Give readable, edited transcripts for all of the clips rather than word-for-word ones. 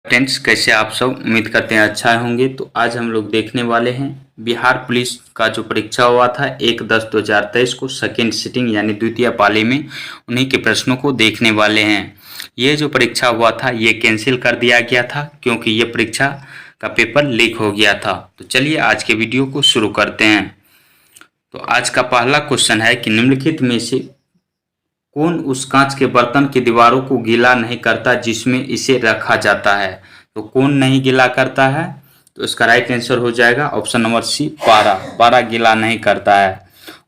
Friends, कैसे आप सब? उम्मीद करते हैं अच्छा होंगे। तो आज हम लोग देखने वाले हैं बिहार पुलिस का जो परीक्षा हुआ था 1/10/2023 को सेकेंड सिटिंग यानी द्वितीय पाली में, उन्हीं के प्रश्नों को देखने वाले हैं। ये जो परीक्षा हुआ था ये कैंसिल कर दिया गया था क्योंकि ये परीक्षा का पेपर लीक हो गया था। तो चलिए आज के वीडियो को शुरू करते हैं। तो आज का पहला क्वेश्चन है कि निम्नलिखित में से कौन उस कांच के बर्तन की दीवारों को गीला नहीं करता जिसमें इसे रखा जाता है? तो कौन नहीं गीला करता है? तो इसका राइट आंसर हो जाएगा ऑप्शन नंबर सी, पारा। पारा गीला नहीं करता है।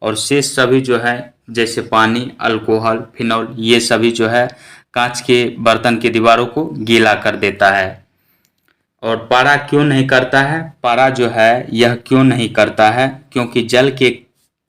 और शेष सभी जो है जैसे पानी, अल्कोहल, फिनॉल, ये सभी जो है कांच के बर्तन की दीवारों को गीला कर देता है। और पारा क्यों नहीं करता है? पारा जो है यह क्यों नहीं करता है? क्योंकि जल के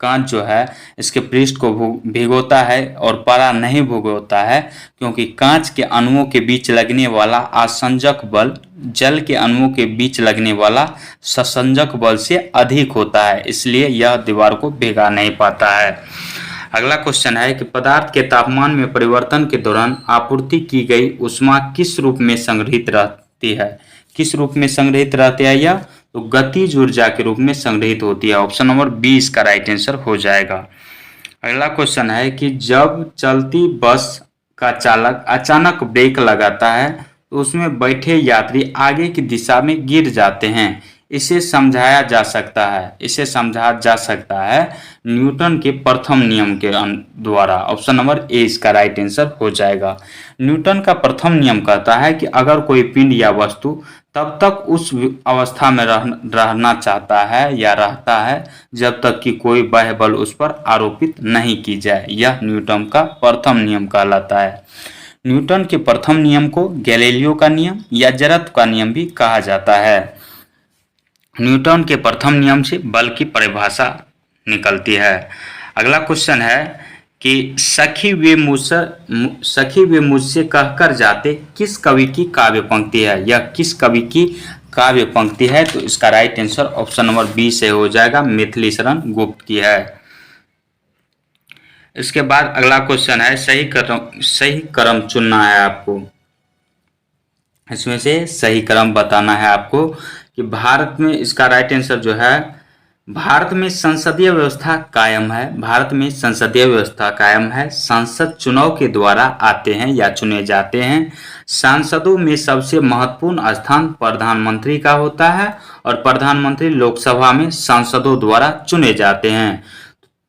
कांच जो है इसके पृष्ठ को भिगोता है और पारा नहीं भिगोता है क्योंकि कांच के अणुओं के बीच लगने वाला आसंजक बल जल के अणुओं के बीच लगने वाला ससंजक बल से अधिक होता है, इसलिए यह दीवार को भिगा नहीं पाता है। अगला क्वेश्चन है कि पदार्थ के तापमान में परिवर्तन के दौरान आपूर्ति की गई ऊष्मा किस रूप में संग्रहित रहती है? किस रूप में संग्रहित रहती है यह? तो गतिज ऊर्जा के रूप में संग्रहित होती है। ऑप्शन नंबर 20 का राइट आंसर हो जाएगा। अगला क्वेश्चन है कि जब चलती बस का चालक अचानक ब्रेक लगाता है तो उसमें बैठे यात्री आगे की दिशा में गिर जाते हैं। इसे समझाया जा सकता है न्यूटन के प्रथम नियम के द्वारा। ऑप्शन नंबर ए इसका राइट आंसर हो जाएगा। न्यूटन का प्रथम नियम कहता है कि अगर कोई पिंड या वस्तु तब तक उस अवस्था में रहना चाहता है या रहता है जब तक कि कोई बाह्य बल उस पर आरोपित नहीं की जाए। यह न्यूटन का प्रथम नियम कहलाता है। न्यूटन के प्रथम नियम को गैलीलियो का नियम या जड़त्व का नियम भी कहा जाता है। न्यूटन के प्रथम नियम से बल की परिभाषा निकलती है। अगला क्वेश्चन है कि सखी वे मुझसे कहकर जाते किस कवि की काव्य पंक्ति है? यह किस कवि की काव्य पंक्ति है? तो इसका right answer option number B से हो जाएगा, मिथिली शरण गुप्त की है। इसके बाद अगला क्वेश्चन है सही क्रम चुनना है आपको। इसमें से सही क्रम बताना है आपको कि भारत में, इसका राइट आंसर जो है, भारत में संसदीय व्यवस्था कायम है। भारत में संसदीय व्यवस्था कायम है। सांसद चुनाव के द्वारा आते हैं या चुने जाते हैं। सांसदों में सबसे महत्वपूर्ण स्थान प्रधानमंत्री का होता है और प्रधानमंत्री लोकसभा में सांसदों द्वारा चुने जाते हैं।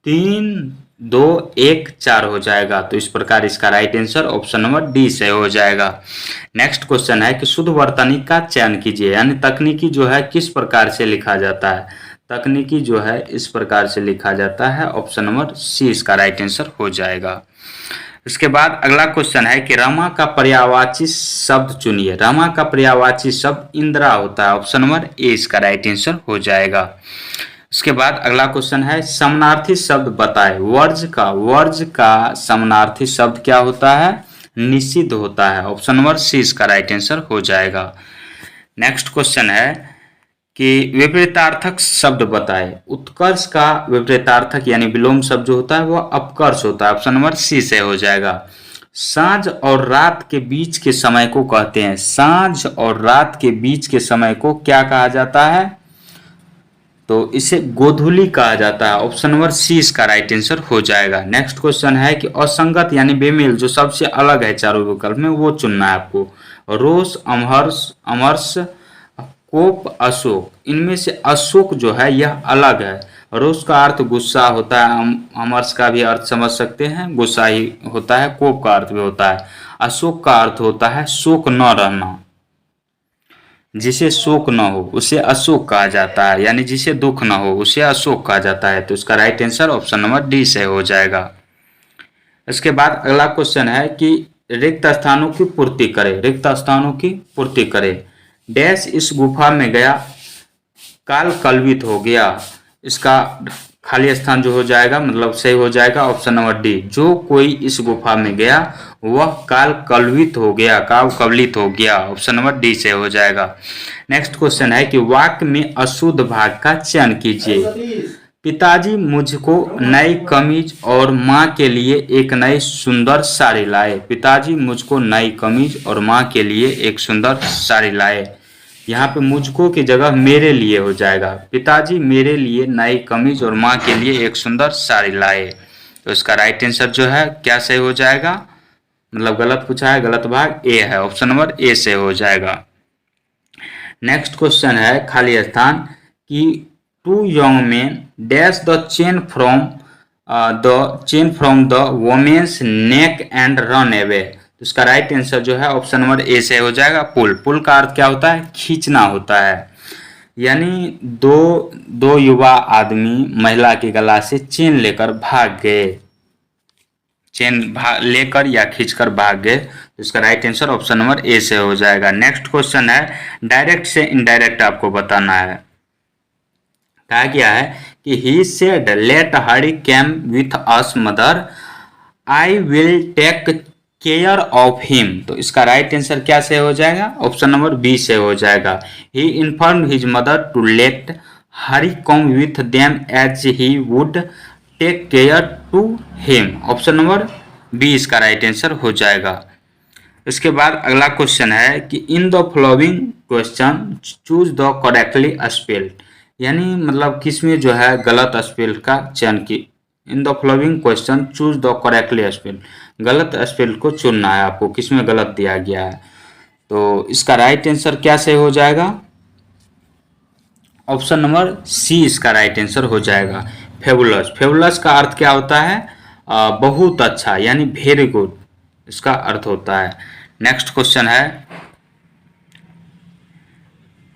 3, 2, 1, 4 हो जाएगा। तो इस प्रकार इसका right answer option number D से हो जाएगा। नेक्स्ट क्वेश्चन है कि शुद्ध वर्तनी का चयन कीजिए, यानी तकनीकी जो है किस प्रकार से लिखा जाता है? तकनीकी जो है इस प्रकार से लिखा जाता है। ऑप्शन नंबर सी इसका राइट आंसर हो जाएगा। इसके बाद अगला क्वेश्चन है कि रमा का पर्यायवाची शब्द चुनिए। रमा का पर्यायवाची शब्द इंदिरा होता है। ऑप्शन नंबर ए इसका राइट आंसर हो जाएगा। इसके बाद अगला क्वेश्चन है समानार्थी शब्द बताए। वर्ज का समानार्थी शब्द क्या होता है? निषिद्ध होता है। ऑप्शन नंबर सी इसका राइट आंसर हो जाएगा। नेक्स्ट क्वेश्चन है कि विपरीतार्थक शब्द बताए। उत्कर्ष का विपरीतार्थक यानी विलोम शब्द जो होता है वह अपकर्ष होता है। ऑप्शन नंबर सी से हो जाएगा। सांझ और रात के बीच के समय को कहते हैं। सांझ और रात के बीच के समय को क्या कहा जाता है? तो इसे गोधूली कहा जाता है। ऑप्शन नंबर सी इसका राइट आंसर हो जाएगा। नेक्स्ट क्वेश्चन है कि असंगत यानी बेमेल जो सबसे अलग है चारों विकल्प में वो चुनना है आपको। रोष, अमरस, कोप, अशोक, इनमें से अशोक जो है यह अलग है। रोष का अर्थ गुस्सा होता है, अमरस का भी अर्थ समझ सकते हैं, गुस्सा ही होता है। कोप का अर्थ भी होता है। अशोक का अर्थ होता है शोक न रहना। जिसे शोक न हो उसे अशोक कहा जाता है, यानी जिसे दुख न हो उसे अशोक कहा जाता है। तो इसका right answer option number D से हो जाएगा। इसके बाद अगला क्वेश्चन है कि रिक्त स्थानों की पूर्ति करें। रिक्त स्थानों की पूर्ति करें। डैश इस गुफा में गया, काल कलवित हो गया। इसका खाली स्थान जो हो जाएगा मतलब सही हो जाएगा ऑप्शन नंबर डी। जो कोई इस गुफा में गया वह काल कलवित हो गया, काल कवलित हो गया। ऑप्शन नंबर डी से हो जाएगा। नेक्स्ट क्वेश्चन है कि वाक्य में अशुद्ध भाग का चयन कीजिए। पिताजी मुझको नई कमीज और माँ के लिए एक नई सुंदर साड़ी लाए। पिताजी मुझको नई कमीज और माँ के लिए एक सुंदर साड़ी लाए। यहाँ पे मुझको की जगह मेरे लिए हो जाएगा। पिताजी मेरे लिए नई कमीज और माँ के लिए एक सुंदर साड़ी लाए। तो इसका राइट आंसर जो है क्या सही हो जाएगा, मतलब गलत पूछा है, गलत भाग ए है, ऑप्शन नंबर ए से हो जाएगा। नेक्स्ट क्वेश्चन है खाली स्थान कि two young man dash the chain from the women's neck and run away. तो इसका राइट आंसर जो है ऑप्शन नंबर ए से हो जाएगा पुल। पुल का अर्थ क्या होता है, खींचना होता है। यानी दो युवा आदमी महिला के गला से चेन लेकर भाग गए, लेकर या खींचकर भाग गए। तो इसका right answer option number A से हो जाएगा। नेक्स्ट क्वेश्चन है डायरेक्ट से इनडायरेक्ट आपको बताना है। कहा गया है कि he said let Hari came with us mother, I will take care of him. तो इसका राइट आंसर क्या से हो जाएगा, ऑप्शन नंबर बी से हो जाएगा। He inform his mother to let Hari come with them as he would take care to him. Option number B इसका राइट आंसर हो जाएगा। इसके बाद अगला क्वेश्चन है कि in the following question choose the correctly spelled, यानी मतलब किसमें जो है गलत स्पेल का चयन की। इन the following question choose the correctly spell, गलत स्पेल को चुनना है आपको, किसमें गलत दिया गया है। तो इसका राइट आंसर क्या से हो जाएगा, ऑप्शन नंबर सी इसका राइट आंसर हो जाएगा। फेबुलस, फेबुलस का अर्थ क्या होता है, बहुत अच्छा, यानी वेरी गुड इसका अर्थ होता है। नेक्स्ट क्वेश्चन है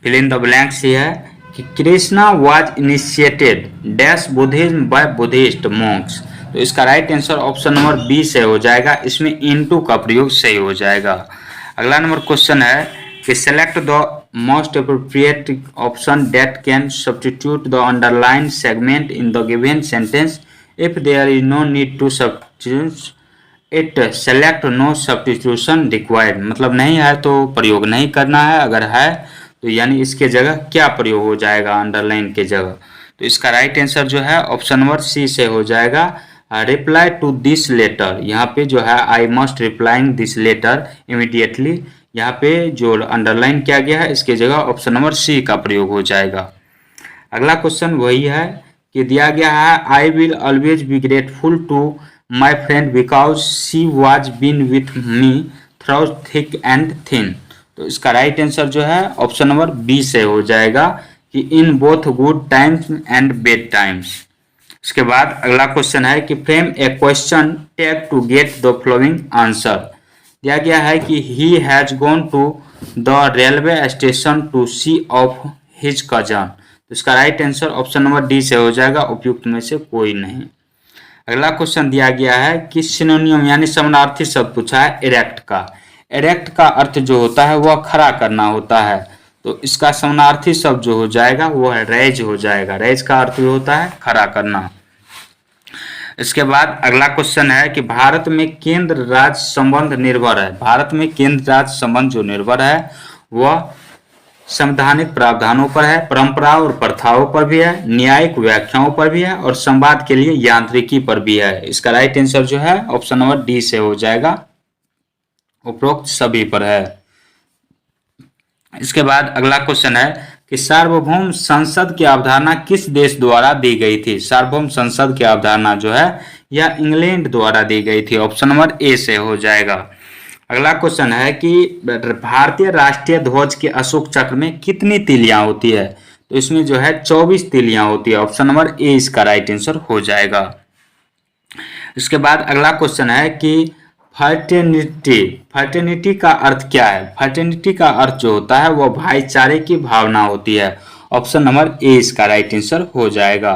फिल इन द ब्लैंक्स ही है कि Krishna was initiated dash Buddhism by Buddhist monks. तो इसका right answer option number B से हो जाएगा। इसमें इनटू का प्रयोग सही हो जाएगा। अगला नंबर क्वेश्चन है कि select the most appropriate option that can substitute the underline segment in the given sentence if there is no need to substitute it, select no substitution required, मतलब नहीं है तो प्रयोग नहीं करना है, अगर है तो यानी इसके जगह क्या प्रयोग हो जाएगा अंडरलाइन के जगह। तो इसका राइट आंसर जो है ऑप्शन नंबर सी से हो जाएगा। रिप्लाई टू दिस लेटर, यहाँ पे जो है I must replying this letter immediately, यहाँ पे जो अंडरलाइन किया गया है इसके जगह ऑप्शन नंबर सी का प्रयोग हो जाएगा। अगला क्वेश्चन वही है कि दिया गया है I will always be grateful to my friend because she was been with me through thick and thin. तो इसका राइट आंसर जो है ऑप्शन नंबर बी से हो जाएगा कि in both good times and bad times. इसके बाद अगला क्वेश्चन है कि frame a question tag to get the following answer. दिया गया है कि he has gone to the railway station to see off his cousin. तो इसका right answer option number D से हो जाएगा, उपयुक्त में से कोई नहीं। अगला क्वेश्चन दिया गया है कि सिनोनियम यानी समानार्थी शब्द पूछा है इरेक्ट का। इरेक्ट का अर्थ जो होता है वह खड़ा करना होता है, तो इसका समानार्थी शब्द जो हो जाएगा वो है रेज हो जाएगा। रेज का अर्थ जो होता है खड़ा करना। इसके बाद अगला क्वेश्चन है कि भारत में केंद्र राज्य संबंध निर्भर है। भारत में केंद्र राज्य संबंध जो निर्भर है वह संवैधानिक प्रावधानों पर है, परंपराओं और प्रथाओं पर भी है, न्यायिक व्याख्याओं पर भी है और संवाद के लिए यांत्रिकी पर भी है। इसका राइट आंसर जो है ऑप्शन नंबर डी से हो जाएगा, उपरोक्त सभी पर है। इसके बाद अगला क्वेश्चन है कि सार्वभौम संसद की अवधारणा किस देश द्वारा दी गई थी। सार्वभौम संसद की अवधारणा जो है यह इंग्लैंड द्वारा दी गई थी, ऑप्शन नंबर ए से हो जाएगा। अगला क्वेश्चन है कि भारतीय राष्ट्रीय ध्वज के अशोक चक्र में कितनी तीलियां होती है। तो इसमें जो है 24 तीलियां होती है, ऑप्शन नंबर ए इसका राइट आंसर हो जाएगा। इसके बाद अगला क्वेश्चन है कि फर्टेनिटी, फर्टेनिटी का अर्थ क्या है। फर्टेनिटी का अर्थ जो होता है वह भाईचारे की भावना होती है, ऑप्शन नंबर ए इसका राइट आंसर हो जाएगा।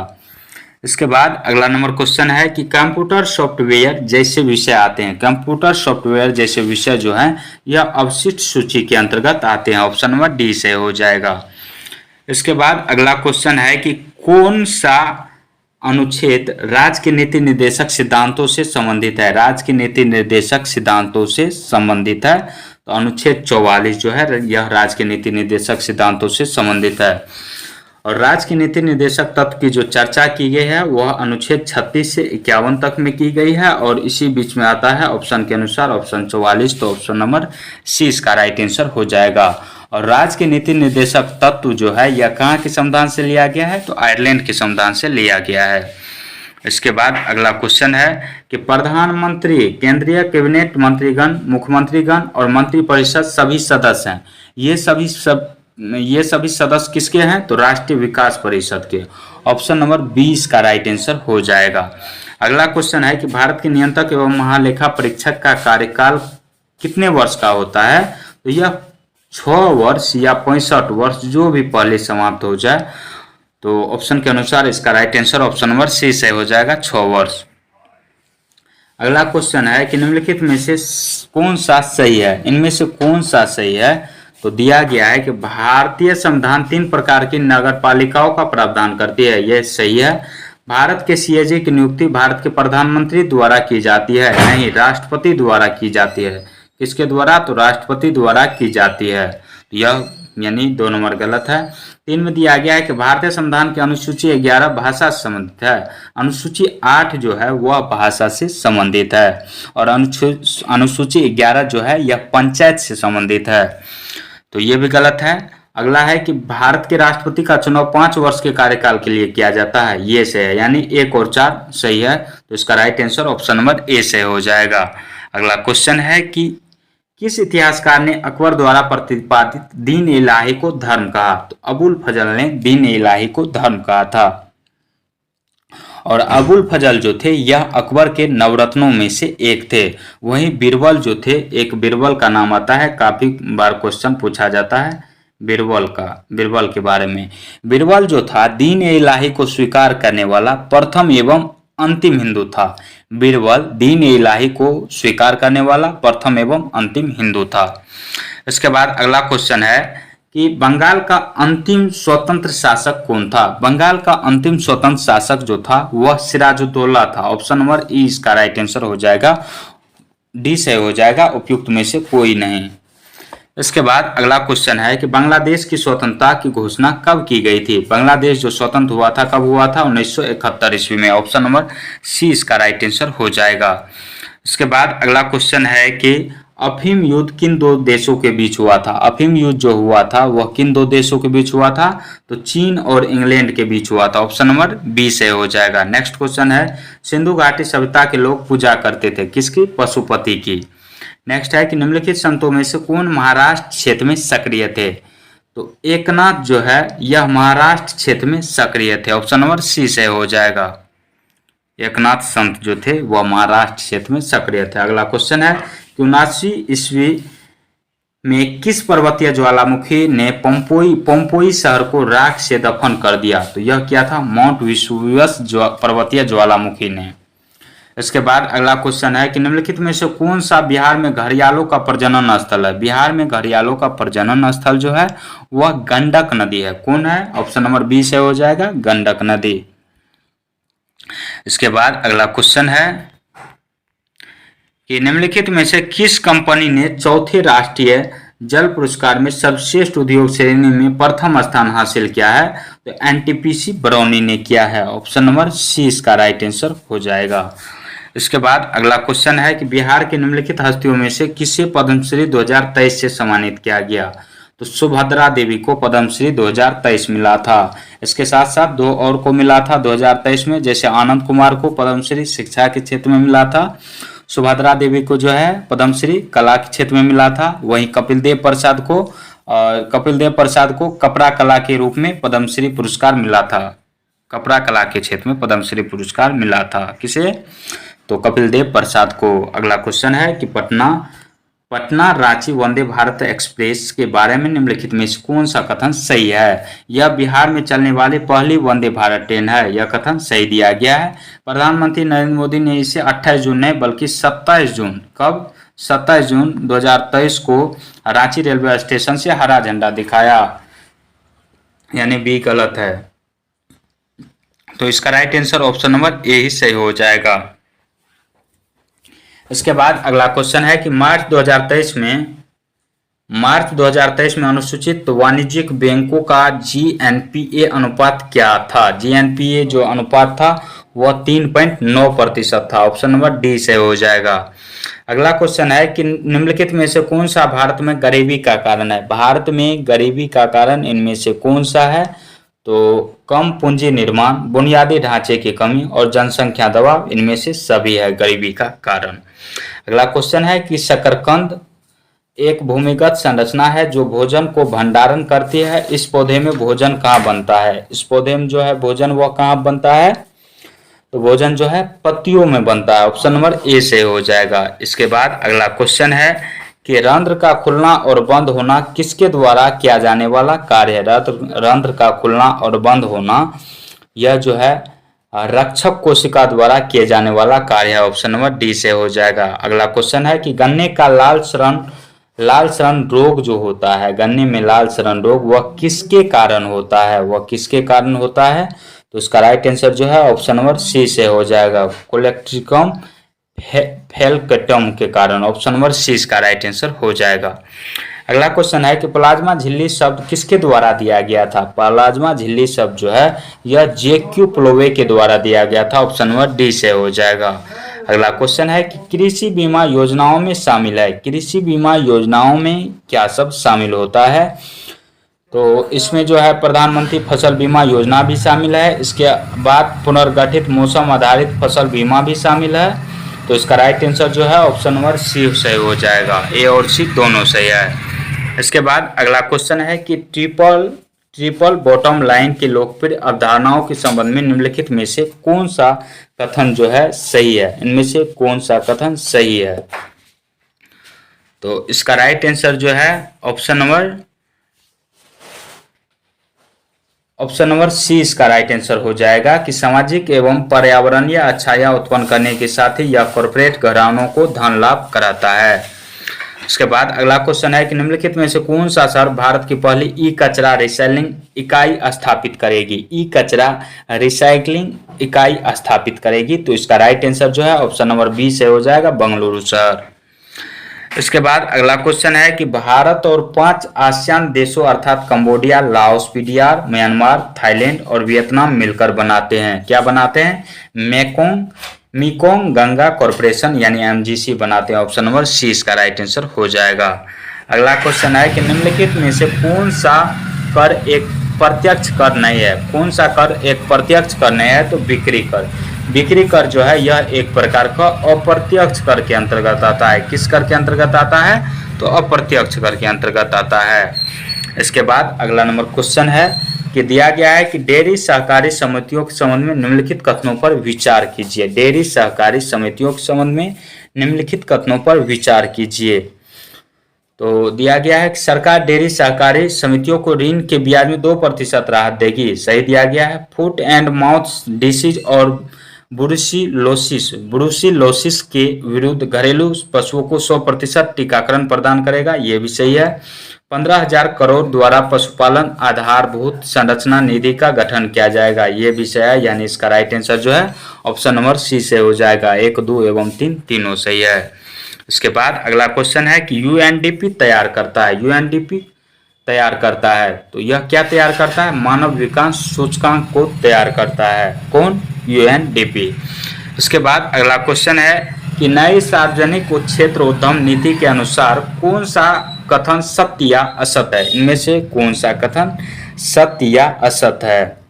इसके बाद अगला नंबर क्वेश्चन है कि कंप्यूटर सॉफ्टवेयर जैसे विषय आते हैं। कंप्यूटर सॉफ्टवेयर जैसे विषय जो है यह अवशिष्ट सूची के अंतर्गत आते हैं, ऑप्शन नंबर डी से हो जाएगा। इसके बाद अगला क्वेश्चन है कि कौन सा अनुच्छेद राज्य के नीति निर्देशक सिद्धांतों से संबंधित है। राज्य के नीति निर्देशक सिद्धांतों से संबंधित है, तो अनुच्छेद 44 जो है यह राज्य के नीति निर्देशक सिद्धांतों से संबंधित है। और राज्य के नीति निर्देशक तत्व की जो चर्चा की गई है वह अनुच्छेद 36 से 51 तक में की गई है और इसी बीच में आता है ऑप्शन के अनुसार ऑप्शन 44। तो ऑप्शन नंबर सी इसका राइट आंसर हो जाएगा। और राज्य के नीति निर्देशक तत्व जो है यह कहाँ के संविधान से लिया गया है? तो आयरलैंड के संविधान से लिया गया है। इसके बाद अगला क्वेश्चन है कि प्रधानमंत्री, केंद्रीय कैबिनेट मंत्रीगण, मुख्यमंत्रीगण और मंत्रिपरिषद सभी सदस्य हैं। ये सभी सदस्य किसके हैं? तो राष्ट्रीय विकास परिषद के। ऑप्शन नंबर 20 का राइट आंसर हो जाएगा। अगला क्वेश्चन है कि भारत के नियंत्रक एवं महालेखा परीक्षक का कार्यकाल कितने वर्ष का होता है? तो यह 6 वर्ष या 65 वर्ष, जो भी पहले समाप्त हो जाए। तो ऑप्शन के अनुसार इसका right answer option number C से हो जाएगा, 6 वर्ष। अगला क्वेश्चन है कि निम्नलिखित में से कौन सा सही है? इनमें से कौन सा सही है? तो दिया गया है कि भारतीय संविधान 3 प्रकार की नगर पालिकाओं का प्रावधान करती है, यह सही है। भारत के सीएजी की नियुक्ति भारत के प्रधानमंत्री द्वारा की जाती है, नहीं, राष्ट्रपति द्वारा की जाती है। किसके द्वारा? तो राष्ट्रपति द्वारा की जाती है। यह यानी 2 नंबर गलत है। 3 में दिया गया है कि भारतीय संविधान की अनुसूची 11 भाषा से संबंधित है, अनुसूची 8 जो है वह भाषा से संबंधित है और अनुसूची 11 जो है यह पंचायत से संबंधित है। तो ये भी गलत है। अगला है कि भारत के राष्ट्रपति का चुनाव 5 वर्ष के कार्यकाल के लिए किया जाता है, ये सही है, यानी 1 और 4 सही है। तो इसका right answer option number A से हो जाएगा। अगला क्वेश्चन है कि किस इतिहासकार ने अकबर द्वारा प्रतिपादित दीन इलाही को धर्म कहा? तो अबुल फजल ने दीन इलाही को धर्म कहा था। और अबुल फजल जो थे यह अकबर के नवरत्नों में से एक थे। वहीं बीरबल जो थे, एक बीरबल का नाम आता है, काफी बार क्वेश्चन पूछा जाता है बीरबल के बारे में। बीरबल जो था दीन इलाही को स्वीकार करने वाला प्रथम एवं अंतिम हिंदू था। बीरबल दीन इलाही को स्वीकार करने वाला प्रथम एवं अंतिम हिंदू था। इसके बाद अगला क्वेश्चन है कि बंगाल का अंतिम स्वतंत्र शासक कौन था? बंगाल का अंतिम स्वतंत्र शासक जो था वह सिराजुद्दौला था। ऑप्शन नंबर ई इसका राइट आंसर हो जाएगा, डी से हो जाएगा, उपयुक्त में से कोई नहीं। इसके बाद अगला क्वेश्चन है कि बांग्लादेश की स्वतंत्रता की घोषणा कब की गई थी? बांग्लादेश जो स्वतंत्र हुआ था कब हुआ था? 1971 ईस्वी में। ऑप्शन नंबर सी इसका राइट आंसर हो जाएगा। इसके बाद अगला क्वेश्चन है कि अफीम युद्ध किन 2 देशों के बीच हुआ था? अफीम युद्ध जो हुआ था वह किन 2 देशों के बीच हुआ था? तो चीन और इंग्लैंड के बीच हुआ था। ऑप्शन नंबर बी से हो जाएगा। नेक्स्ट क्वेश्चन है सिंधु घाटी सभ्यता के लोग पूजा करते थे किसकी? पशुपति की। नेक्स्ट है कि निम्नलिखित संतों में से कौन महाराष्ट्र क्षेत्र में सक्रिय थे? तो एकनाथ जो है यह महाराष्ट्र क्षेत्र में सक्रिय थे। ऑप्शन नंबर सी से हो जाएगा। एकनाथ संत जो थे वह महाराष्ट्र क्षेत्र में सक्रिय थे। अगला क्वेश्चन है कि 79 ईस्वी में किस पर्वतीय ज्वालामुखी ने पोम्पोई शहर को राख से दफन कर दिया? तो यह क्या था? माउंट वेसुवियस पर्वतीय ज्वालामुखी ने। इसके बाद अगला क्वेश्चन है कि निम्नलिखित में से कौन सा बिहार में घड़ियालों का प्रजनन स्थल है? बिहार में घड़ियालों का प्रजनन स्थल जो है वह गंडक नदी है। कौन है? ऑप्शन नंबर बी से हो जाएगा, गंडक नदी। इसके बाद अगला क्वेश्चन है कि निम्नलिखित में से किस कंपनी ने चौथे राष्ट्रीय जल पुरस्कार में सर्वश्रेष्ठ उद्योग श्रेणी में प्रथम स्थान हासिल किया है? तो एनटीपीसी बरौनी ने किया है। ऑप्शन नंबर सी इसका राइट आंसर हो जाएगा। इसके बाद अगला क्वेश्चन है कि बिहार के निम्नलिखित हस्तियों में से किसे पद्मश्री 2023 से सम्मानित किया गया? तो सुभद्रा देवी को पद्मश्री 2023 मिला था। इसके साथ साथ 2 और को मिला था 2023 में, जैसे आनंद कुमार को पद्मश्री शिक्षा के क्षेत्र में मिला था, सुभद्रा देवी को जो है पद्मश्री कला के क्षेत्र में मिला था। वहीं कपिल देव प्रसाद को कपड़ा कला के रूप में पद्मश्री पुरस्कार मिला था। कपड़ा कला के क्षेत्र में पद्मश्री पुरस्कार मिला था किसे? तो कपिल देव प्रसाद को। अगला क्वेश्चन है कि पटना रांची वंदे भारत एक्सप्रेस के बारे में निम्नलिखित में से कौन सा कथन सही है? यह बिहार में चलने वाली पहली वंदे भारत ट्रेन है, यह कथन सही दिया गया है। प्रधानमंत्री नरेंद्र मोदी ने इसे 28 जून नहीं बल्कि 27 जून, कब? 27 जून 2023 को रांची रेलवे स्टेशन से हरा झंडा दिखाया, यानी बी गलत है। तो इसका right answer option number A ही सही हो जाएगा। इसके बाद अगला क्वेश्चन है कि मार्च 2023 में मार्च 2023 में अनुसूचित वाणिज्यिक बैंकों का जीएनपीए अनुपात क्या था? जीएनपीए जो अनुपात था वह 3.9% था। ऑप्शन नंबर डी से हो जाएगा। अगला क्वेश्चन है कि निम्नलिखित में से कौन सा भारत में गरीबी का कारण है? भारत में गरीबी का कारण इनमें से कौन सा है? तो कम पूंजी निर्माण, बुनियादी ढांचे की कमी और जनसंख्या दबाव, इनमें से सभी है गरीबी का कारण। अगला क्वेश्चन है कि शकरकंद एक भूमिगत संरचना है जो भोजन को भंडारण करती है। इस पौधे में भोजन कहाँ बनता है? इस पौधे में जो है भोजन वह कहाँ बनता है? तो भोजन जो है पत्तियों में बनता है। ऑप्शन नंबर ए से हो जाएगा। इसके बाद अगला क्वेश्चन है कि रंध्र का खुलना और बंद होना किसके द्वारा किया जाने वाला कार्य है? रंध्र का खुलना और बंद होना यह जो है रक्षक कोशिका द्वारा किए जाने वाला कार्य है। ऑप्शन नंबर डी से हो जाएगा। अगला क्वेश्चन है कि गन्ने का लाल सड़न रोग जो होता है, गन्ने में लाल सड़न रोग वह किसके कारण होता है? वह किसके कारण होता है? तो इसका राइट आंसर जो है ऑप्शन नंबर सी से हो जाएगा, कोलेक्ट्रिकम फेलकटम के कारण। ऑप्शन नंबर सी इसका राइट आंसर हो जाएगा। अगला क्वेश्चन है कि प्लाज्मा झिल्ली शब्द किसके द्वारा दिया गया था? प्लाज्मा झिल्ली शब्द जो है यह जेक्यू प्लोवे के द्वारा दिया गया था। ऑप्शन नंबर डी से हो जाएगा। अगला क्वेश्चन है कि कृषि बीमा योजनाओं में शामिल है, कृषि बीमा योजनाओं में क्या सब शामिल होता है? तो इसमें जो है प्रधानमंत्री फसल बीमा योजना भी शामिल है। इसके बाद पुनर्गठित मौसम आधारित फसल बीमा भी शामिल है। तो इसका राइट आंसर जो है ऑप्शन नंबर सी सही हो जाएगा। ए और सी दोनों सही है। इसके बाद अगला क्वेश्चन है कि ट्रिपल बॉटम लाइन की लोकप्रिय अवधारणाओं के संबंध में निम्नलिखित में से कौन सा कथन जो है सही है? इनमें से कौन सा कथन सही है? तो इसका राइट आंसर जो है ऑप्शन नंबर सी इसका राइट आंसर हो जाएगा कि सामाजिक एवं पर्यावरणीय अच्छाइयाँ उत्पन्न करने के साथ ही यह कॉर्पोरेट घरानों को धन लाभ कराता है। इसके बाद अगला क्वेश्चन है कि निम्नलिखित में से कौन सा शहर भारत की पहली ई कचरा रिसाइक्लिंग इकाई स्थापित करेगी? ई कचरा रिसाइक्लिंग इकाई स्थापित करेगी। तो इसका राइट आंसर जो है ऑप्शन नंबर बी से हो जाएगा, बेंगलुरु शहर। इसके बाद अगला क्वेश्चन है कि भारत और 5 आसियान देशों अर्थात Cambodia, Laos, PDR, Myanmar, Thailand और वियतनाम मिलकर बनाते हैं, क्या बनाते हैं? मेकोंग गंगा कॉरपोरेशन यानी एमजीसी बनाते हैं। ऑप्शन नंबर सी इसका राइट आंसर हो जाएगा। अगला क्वेश्चन है कि निम्नलिखित में से कौन सा कर एक प्रत्यक्ष कर नहीं है? कौन सा कर एक प्रत्यक्ष कर नहीं है? तो बिक्री कर। बिक्री कर जो है यह एक प्रकार का अप्रत्यक्ष कर के अंतर्गत आता है। किस कर के अंतर्गत आता है? तो अप्रत्यक्ष कर के अंतर्गत आता है। इसके बाद अगला नंबर क्वेश्चन है कि दिया गया है कि डेयरी सहकारी समितियों के संबंध में निम्नलिखित कथनों पर विचार कीजिए। डेयरी सहकारी समितियों के संबंध में निम्नलिखित कथनों पर विचार कीजिए। तो दिया गया है कि सरकार डेयरी सहकारी समितियों को ऋण के ब्याज में 2% राहत देगी, सही दिया गया है। फुट एंड माउथ डिसीज और ब्रुसिलोसिस के विरुद्ध घरेलू पशुओं को 100% टीकाकरण प्रदान करेगा, ये भी सही है। 15,000 करोड़ द्वारा पशुपालन आधारभूत संरचना निधि का गठन किया जाएगा, ये भी सही है। यानी इसका राइट आंसर जो है ऑप्शन नंबर सी से हो जाएगा। 1, 2 एवं 3 तीनों सही है। इसके बाद अगला क्वेश्चन है कि यूएनडीपी तैयार करता है, यूएनडीपी तैयार करता है तो यह क्या तैयार करता है? मानव विकास सूचकांक को तैयार करता है। कौन? यूएनडीपी। इसके बाद अगला क्वेश्चन है कि नई सार्वजनिक क्षेत्र उद्यम नीति के अनुसार कौन सा कथन सत्य या असत है? इनमें से कौन सा कथन सत्य या असत है?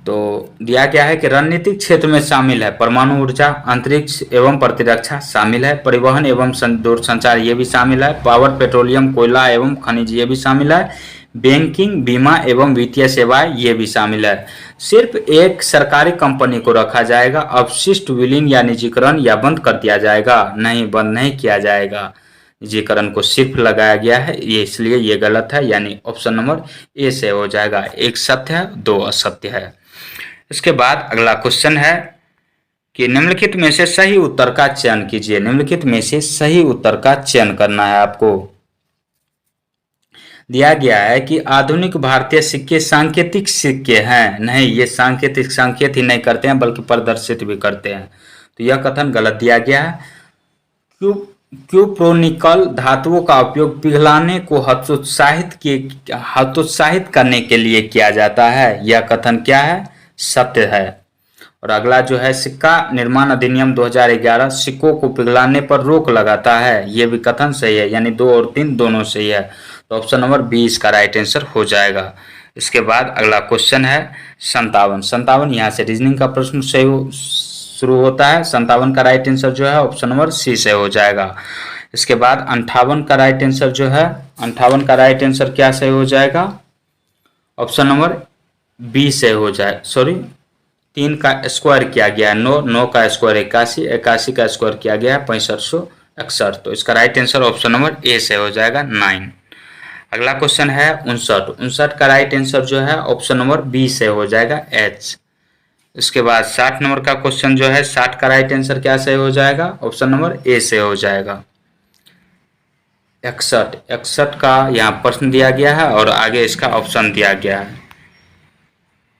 तो दिया गया है कि रणनीतिक क्षेत्र में शामिल है परमाणु ऊर्जा, अंतरिक्ष एवं प्रतिरक्षा शामिल है, परिवहन एवं दूरसंचार ये भी शामिल है, पावर, पेट्रोलियम, कोयला एवं खनिज ये भी शामिल है, बैंकिंग, बीमा एवं वित्तीय सेवाएं ये भी शामिल है। सिर्फ एक सरकारी कंपनी को रखा जाएगा, अपशिष्ट विलीन या निजीकरण या बंद कर दिया जाएगा, नहीं बंद नहीं किया जाएगा। निजीकरण को सिर्फ लगाया गया है, ये इसलिए ये गलत है, यानी ऑप्शन नंबर ए से हो जाएगा। एक सत्य है, 2 असत्य है। इसके बाद अगला क्वेश्चन है कि निम्नलिखित में से सही उत्तर का चयन कीजिए। निम्नलिखित में से सही उत्तर का चयन करना है आपको। दिया गया है कि आधुनिक भारतीय सिक्के सांकेतिक सिक्के हैं, नहीं ये सांकेतिक संकेत ही नहीं करते हैं बल्कि प्रदर्शित भी करते हैं, तो यह कथन गलत दिया गया है। क्यूप्रोनिकल धातुओं का उपयोग पिघलाने को हतोत्साहित करने के लिए किया जाता है। यह कथन क्या है? सत्य है। और अगला जो है, सिक्का निर्माण अधिनियम 2011 सिक्कों को पिघलाने पर रोक लगाता है। यह भी कथन सही है, यानी 2 और 3 दोनों सही है। तो ऑप्शन नंबर 20 का राइट आंसर हो जाएगा। इसके बाद अगला क्वेश्चन है 57। यहाँ से रीजनिंग का प्रश्न शुरू होता है। 57 का राइट आंसर जो है ऑप्शन नंबर सी से हो जाएगा। इसके बाद 58 का राइट आंसर जो है, 58 का राइट आंसर क्या से हो जाएगा? ऑप्शन नंबर बी से हो जाए, सॉरी 3 का स्क्वायर किया गया है 9, 9 का स्क्वायर 81, 81 का स्क्वायर किया गया है 6561। तो इसका right answer option number A से हो जाएगा 9। अगला क्वेश्चन है 59 का राइट आंसर जो है ऑप्शन नंबर बी से हो जाएगा एच। इसके बाद 60 नंबर का क्वेश्चन जो है, 60 का राइट आंसर क्या से हो जाएगा? ऑप्शन नंबर ए से हो जाएगा। 61 का यहाँ प्रश्न दिया गया है और आगे इसका ऑप्शन दिया गया है।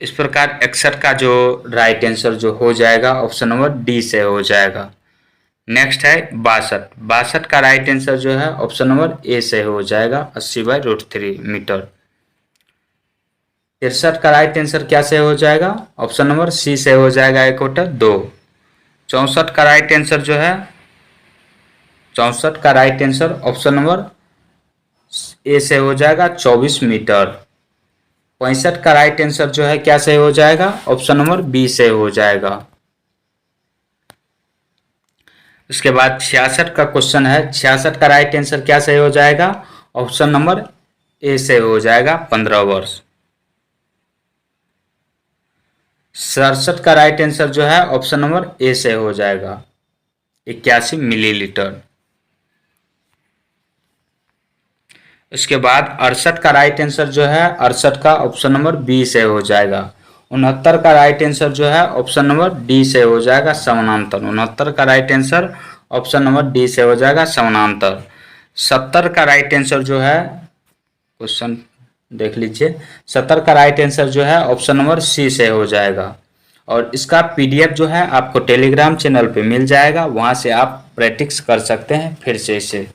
इस प्रकार 61 का जो राइट आंसर जो हो जाएगा ऑप्शन नंबर डी से हो जाएगा। नेक्स्ट है 62 का राइट आंसर जो है ऑप्शन नंबर ए से हो जाएगा 80/√3 मीटर। 63 का राइट आंसर क्या से हो जाएगा? ऑप्शन नंबर सी से हो जाएगा 1/2। 64 का राइट आंसर जो है, 64 का right answer option number A से हो जाएगा 24 मीटर। 65 का राइट आंसर जो है क्या से हो जाएगा? ऑप्शन नंबर बी से हो जाएगा। इसके बाद 66 का क्वेश्चन है, 66 का राइट आंसर क्या से हो जाएगा? ऑप्शन नंबर ए से हो जाएगा 15 वर्ष। 67 का राइट आंसर जो है ऑप्शन नंबर ए से हो जाएगा 81 मिलीलीटर। इसके बाद 68 का राइट आंसर जो है, 68 का ऑप्शन नंबर बी से हो जाएगा। 69 का राइट आंसर जो है ऑप्शन नंबर डी से हो जाएगा समानांतर। 69 का right answer option number D से हो जाएगा समानांतर। 70 का राइट आंसर जो है, क्वेश्चन देख लीजिए, 70 का राइट आंसर जो है ऑप्शन नंबर सी से हो जाएगा। और इसका पीडीएफ जो है आपको टेलीग्राम चैनल पे मिल जाएगा, वहां से आप प्रैक्टिस कर सकते हैं फिर से इसे।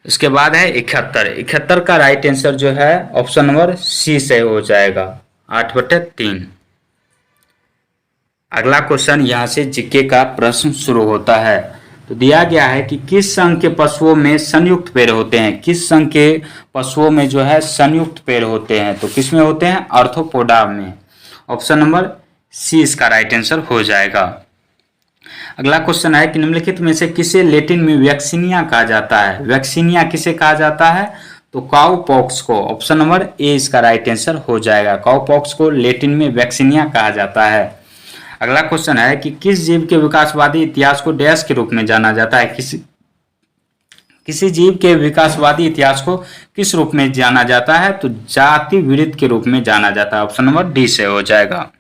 इसके बाद है 71 का राइट आंसर जो है ऑप्शन नंबर सी से हो जाएगा 8/3। अगला क्वेश्चन यहाँ से जीके का प्रश्न शुरू होता है। तो दिया गया है कि किस संघ के पशुओं में संयुक्त पैर होते हैं? किस संघ के पशुओं में जो है संयुक्त पैर होते हैं? तो किस में होते हैं? आर्थ्रोपोडा में। ऑप्शन नंबर सी इसका राइट आंसर हो जाएगा। अगला क्वेश्चन है कि निम्नलिखित में से किसे लैटिन में वैक्सीनिया कहा जाता है? वैक्सीनिया किसे कहा जाता है? तो काउपॉक्स को। ऑप्शन नंबर ए इसका राइट आंसर हो जाएगा। काउपॉक्स को लैटिन में वैक्सीनिया कहा जाता है। अगला क्वेश्चन है कि किस जीव के विकासवादी इतिहास को डैश के रूप में जाना जाता है? किसी जीव के विकासवादी इतिहास को किस रूप में जाना जाता है? तो जाति विरहित के रूप में जाना जाता है। ऑप्शन नंबर डी से हो जाएगा।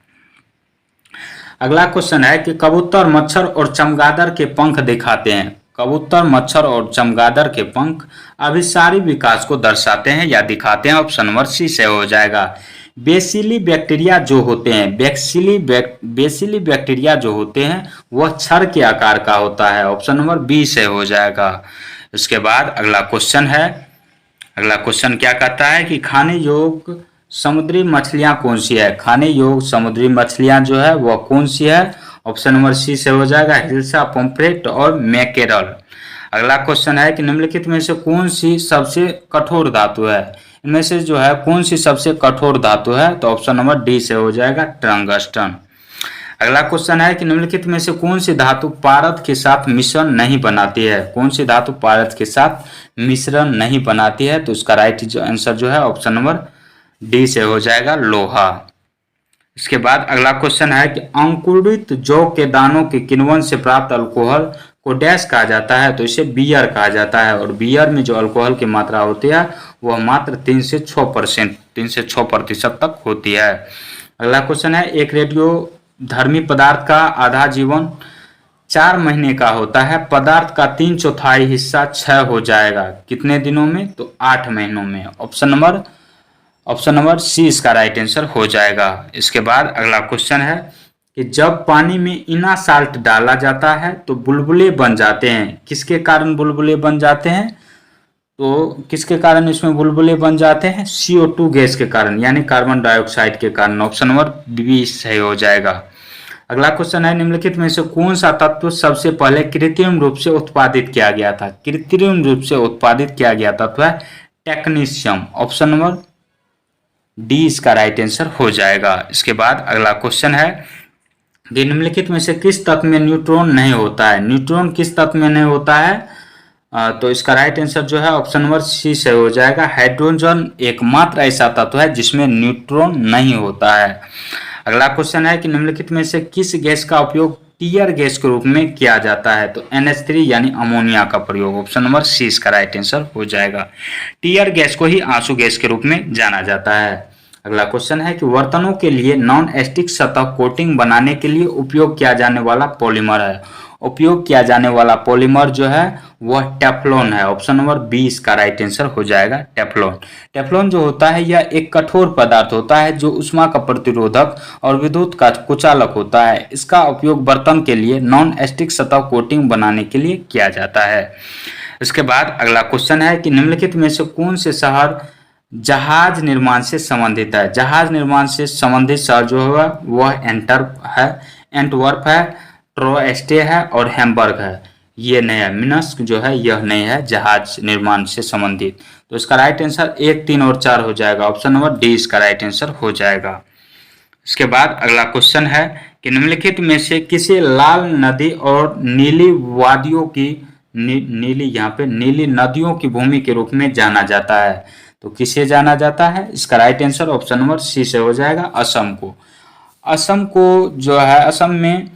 अगला क्वेश्चन है कि कबूतर, मच्छर और चमगादड़ के पंख दिखाते हैं। कबूतर, मच्छर और चमगादड़ के पंख अभिसारी विकास को दर्शाते हैं या दिखाते हैं। ऑप्शन नंबर सी से हो जाएगा। बेसिली बैक्टीरिया जो होते हैं, बेसिली बैक्टीरिया जो होते हैं वह छड़ के आकार का होता है। ऑप्शन नंबर बी से हो जाएगा। इसके बाद अगला क्वेश्चन है, अगला क्वेश्चन क्या कहता है कि खाने योग्य समुद्री मछलियां कौन सी है? खाने योग्य समुद्री मछलियां जो है वह कौन सी है? ऑप्शन नंबर सी से हो जाएगा। हिल्सा, पोम्फ्रेट और मैकेरल। अगला क्वेश्चन है कि निम्नलिखित में से कौन सी सबसे कठोर धातु है? इनमें से जो है कौन सी सबसे कठोर धातु है? तो ऑप्शन नंबर डी से हो जाएगा टंगस्टन। अगला क्वेश्चन है कि निम्नलिखित में से कौन सी धातु पारद के साथ मिश्रण नहीं बनाती है? कौन सी धातु पारद के साथ मिश्रण नहीं बनाती है? तो इसका राइट आंसर जो है ऑप्शन नंबर डी से हो जाएगा लोहा। इसके बाद अगला क्वेश्चन है कि अंकुरित जौ के दानों के किण्वन से प्राप्त अल्कोहल को डैश कहा जाता है? तो इसे बियर कहा जाता है। और बियर में जो अल्कोहल की मात्रा होती है वह मात्र 3 से 6% तक होती है। अगला क्वेश्चन है, एक रेडियो धर्मी पदार्थ का आधा जीवन 4 महीने का होता है। पदार्थ का 3/4 हिस्सा क्षय हो जाएगा कितने दिनों में? तो 8 महीनों में। ऑप्शन नंबर सी इसका राइट आंसर हो जाएगा। इसके बाद अगला क्वेश्चन है कि जब पानी में इना साल्ट डाला जाता है तो बुलबुले बन जाते हैं। किसके कारण बुलबुले बन जाते हैं? तो किसके कारण इसमें बुलबुले बन जाते हैं? CO2 गैस के कारण, यानी कार्बन डाइऑक्साइड के कारण। ऑप्शन नंबर बी सही हो जाएगा। अगला क्वेश्चन है, निम्नलिखित में से कौन सा तत्व सबसे पहले कृत्रिम रूप से उत्पादित किया गया था? कृत्रिम रूप से उत्पादित किया गया तत्व है टेक्नीशियम। ऑप्शन नंबर डी इसका राइट आंसर हो जाएगा। इसके बाद अगला क्वेश्चन है कि निम्नलिखित में से किस तत्व में न्यूट्रॉन नहीं होता है? न्यूट्रॉन किस तत्व में नहीं होता है? तो इसका राइट आंसर जो है ऑप्शन नंबर सी से हो जाएगा। हाइड्रोजन एकमात्र ऐसा तत्व है जिसमें न्यूट्रॉन नहीं होता है। अगला क्वेश्चन है कि निम्नलिखित में से किस गैस का उपयोग टीयर गैस के रूप में किया जाता है? तो NH3 यानी अमोनिया का प्रयोग। ऑप्शन नंबर सी इसका राइट आंसर हो जाएगा। टीयर गैस को ही आंसू गैस के रूप में जाना जाता है। अगला क्वेश्चन है कि बर्तनों के लिए नॉन स्टिक सतह कोटिंग बनाने के लिए उपयोग किया जाने वाला पॉलीमर है। उपयोग किया जाने वाला पॉलीमर जो है वह टेफ्लॉन है। ऑप्शन नंबर बी इसका राइट आंसर हो जाएगा, टेफ्लॉन। टेफ्लॉन जो होता है यह एक कठोर पदार्थ होता है जो ऊष्मा का प्रतिरोधक और विद्युत का कुचालक होता है। इसका उपयोग बर्तन के लिए नॉन स्टिक सतह कोटिंग बनाने के लिए किया जाता है। इसके बाद अगला क्वेश्चन है कि निम्नलिखित में से कौन से शहर जहाज निर्माण से संबंधित है? जहाज निर्माण से संबंधित शहर जो है वह एंटवर्प है, ट्रोएस्टे है और हैम्बर्ग है। ये नहीं है, मिन्स्क जो है यह नहीं है जहाज निर्माण से संबंधित। तो इसका राइट आंसर 1, 3 और 4 हो जाएगा। ऑप्शन नंबर डी इसका राइट आंसर हो जाएगा। इसके बाद अगला क्वेश्चन है कि निम्नलिखित में से किसे लाल नदी और नीली वादियों की नीली नदियों की भूमि के रूप में जाना जाता है? तो किसे जाना जाता है? इसका right answer option number C से हो जाएगा, असम को। असम को जो है, असम में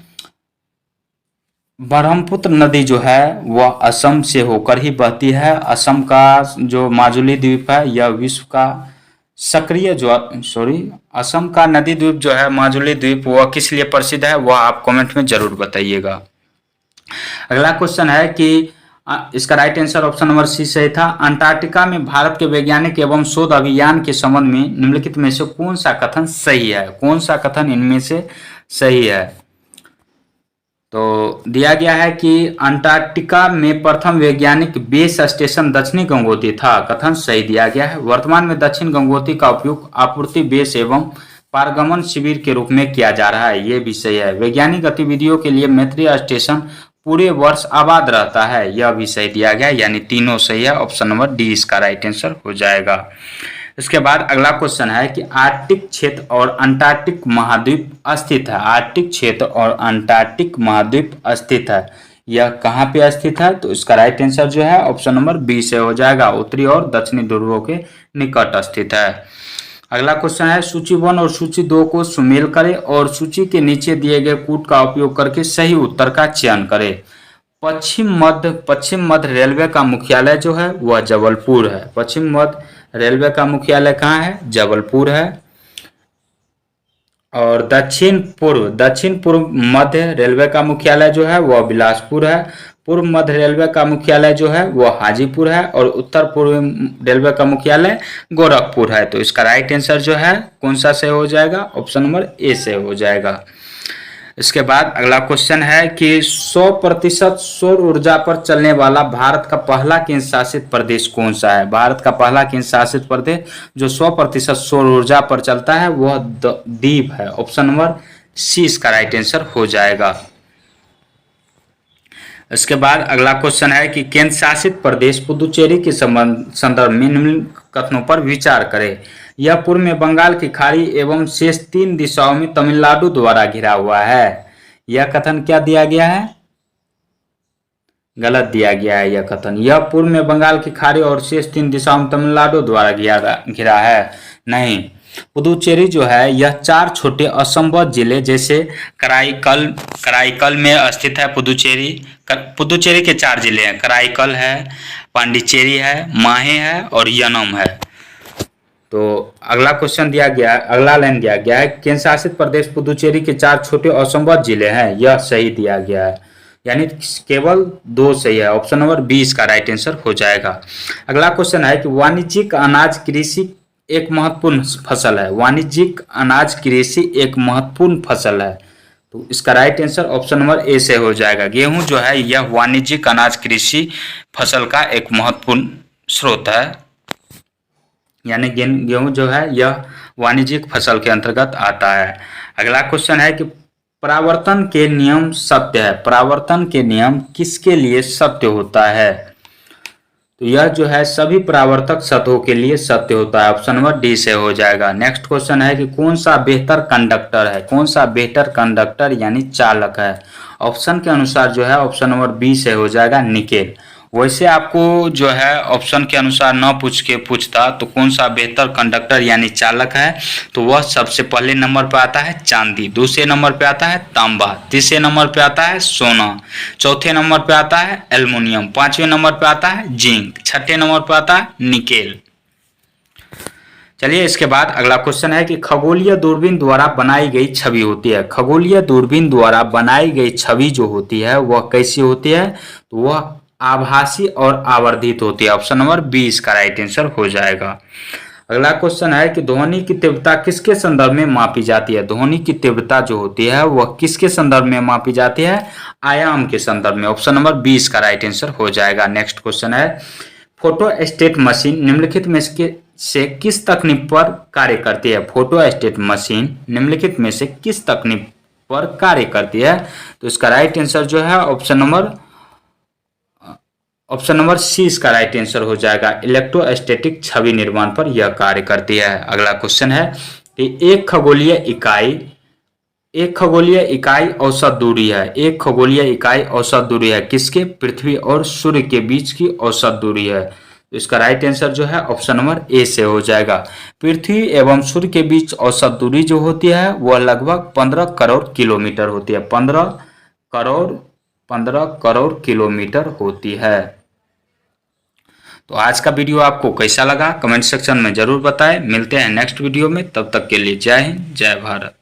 ब्रह्मपुत्र नदी जो है वह असम से होकर ही बहती है। असम का जो माजुली द्वीप है यह विश्व का सक्रिय असम का नदी द्वीप जो है माजुली द्वीप वह किस लिए प्रसिद्ध है वह आप कमेंट में जरूर बताइएगा। अगला क्वेश्चन है कि इसका right answer option number C सही था। अंटार्कटिका में भारत के वैज्ञानिक एवं शोध अभियान के संबंध में निम्नलिखित में से कौन सा कथन सही है? कौन सा कथन इनमें से सही है? तो दिया गया है कि अंटार्कटिका में प्रथम वैज्ञानिक बेस स्टेशन दक्षिणी गंगोत्री था। कथन सही दिया गया है। वर्तमान में दक्षिण गंगोत्री का उपयोग आपूर्ति बेस एवं पारगमन शिविर के रूप में किया जा रहा है। ये भी सही है। वैज्ञानिक गतिविधियों के लिए मैत्री स्टेशन पूरे वर्ष आबाद रहता है। यह भी सही दिया गया, यानी तीनों सही है। ऑप्शन नंबर डी इसका राइट आंसर हो जाएगा। इसके बाद अगला क्वेश्चन है कि आर्कटिक क्षेत्र और अंटार्कटिक महाद्वीप स्थित है। आर्कटिक क्षेत्र और अंटार्कटिक महाद्वीप स्थित है, यह कहाँ पे स्थित है? तो इसका राइट आंसर जो है ऑप्शन नंबर बी से हो जाएगा, उत्तरी और दक्षिणी ध्रुवों के निकट स्थित है। अगला क्वेश्चन है सूची 1 और सूची 2 को सुमेल करें और सूची के नीचे दिए गए कूट का उपयोग करके सही उत्तर का चयन करें। पश्चिम मध्य रेलवे का मुख्यालय जो है वह जबलपुर है। पश्चिम मध्य रेलवे का मुख्यालय कहाँ है? जबलपुर है। और दक्षिण पूर्व मध्य रेलवे का मुख्यालय जो है वह बिलासपुर है। पूर्व मध्य रेलवे का मुख्यालय जो है वह हाजीपुर है और उत्तर पूर्व रेलवे का मुख्यालय गोरखपुर है। तो इसका राइट आंसर जो है कौन सा से हो जाएगा? ऑप्शन नंबर ए से हो जाएगा। इसके बाद अगला क्वेश्चन है कि 100% सौर ऊर्जा पर चलने वाला भारत का पहला केंद्र शासित प्रदेश कौन सा है? भारत का पहला केंद्र शासित प्रदेश जो 100% सौर ऊर्जा पर चलता है वह द्वीप है। ऑप्शन नंबर सी इसका राइट आंसर हो जाएगा। इसके बाद अगला क्वेश्चन है कि केंद्र शासित प्रदेश पुदुचेरी के संदर्भ में निम्न कथनों पर विचार करें। यह पूर्व में बंगाल की खाड़ी एवं शेष 3 दिशाओं में तमिलनाडु द्वारा घिरा हुआ है। यह कथन क्या दिया गया है? गलत दिया गया है यह कथन। यह पूर्व में बंगाल की खाड़ी और शेष 3 दिशाओं में तमिलनाडु द्वारा घिरा है, नहीं। पुदुचेरी जो है यह 4 छोटे असंबद्ध जिले जैसे कराईकल में स्थित है। पुदुचेरी के 4 जिले हैं, कराईकल है, पांडिचेरी है, माहे है और यनम है। तो अगला क्वेश्चन दिया गया, अगला लाइन दिया गया है केंद्र शासित प्रदेश पुदुचेरी के 4 छोटे असंबद्ध जिले हैं। यह सही दिया गया है, यानी केवल 2 सही है। ऑप्शन नंबर बी इसका राइट आंसर हो जाएगा। अगला क्वेश्चन है कि वाणिज्यिक अनाज कृषि एक महत्वपूर्ण फसल है। वाणिज्यिक अनाज कृषि एक महत्वपूर्ण फसल है। तो इसका right answer option number A से हो जाएगा। गेहूं जो है यह वाणिज्यिक अनाज कृषि फसल का एक महत्वपूर्ण स्रोत है, यानी गेहूं जो है यह वाणिज्यिक फसल के अंतर्गत आता है। अगला क्वेश्चन है कि परावर्तन के नियम सत्य है। परावर्तन के नियम किसके लिए सत्य होता है? तो यह जो है सभी परावर्तक सतहों के लिए सत्य होता है। ऑप्शन नंबर डी से हो जाएगा। नेक्स्ट क्वेश्चन है कि कौन सा बेहतर कंडक्टर है? कौन सा बेहतर कंडक्टर यानी चालक है? ऑप्शन के अनुसार जो है ऑप्शन नंबर बी से हो जाएगा निकेल। वैसे आपको जो है ऑप्शन के अनुसार न पूछ के पूछता तो कौन सा बेहतर कंडक्टर यानी चालक है, तो वह सबसे पहले नंबर पर आता है चांदी, दूसरे नंबर पे आता है तांबा, तीसरे नंबर पे आता है सोना, चौथे नंबर पे आता है एल्युमिनियम, पांचवें नंबर पे आता है जिंक, छठे नंबर पे आता है निकेल। चलिए इसके बाद अगला क्वेश्चन है कि खगोलीय दूरबीन द्वारा बनाई गई छवि होती है। खगोलीय दूरबीन द्वारा बनाई गई छवि जो होती है वह कैसी होती है? तो वह आभासी और आवर्धित होती है। ऑप्शन नंबर 20 का राइट आंसर हो जाएगा। अगला क्वेश्चन है कि ध्वनि की तीव्रता किसके संदर्भ में मापी जाती है? ध्वनि की तीव्रता जो होती है वह किसके संदर्भ में मापी जाती है? आयाम के संदर्भ में। ऑप्शन नंबर 20 का राइट आंसर हो जाएगा। नेक्स्ट क्वेश्चन है फोटोस्टेट मशीन निम्नलिखित में से किस तकनीक पर कार्य करती है? फोटोस्टेट मशीन निम्नलिखित में से किस तकनीक पर कार्य करती है? तो इसका राइट आंसर जो है ऑप्शन नंबर सी इसका राइट आंसर हो जाएगा। इलेक्ट्रोस्टैटिक छवि निर्माण पर यह कार्य करती है। अगला क्वेश्चन है कि एक खगोलीय इकाई औसत दूरी है। एक खगोलीय इकाई औसत दूरी है किसके? पृथ्वी और सूर्य के बीच की औसत दूरी है। तो इसका राइट आंसर जो है ऑप्शन नंबर ए से हो जाएगा। पृथ्वी एवं सूर्य के बीच औसत दूरी जो होती है वह लगभग 15 करोड़ किलोमीटर होती है। 15 करोड़ किलोमीटर होती है। तो आज का वीडियो आपको कैसा लगा कमेंट सेक्शन में जरूर बताएं। मिलते हैं नेक्स्ट वीडियो में, तब तक के लिए जय हिंद जय भारत।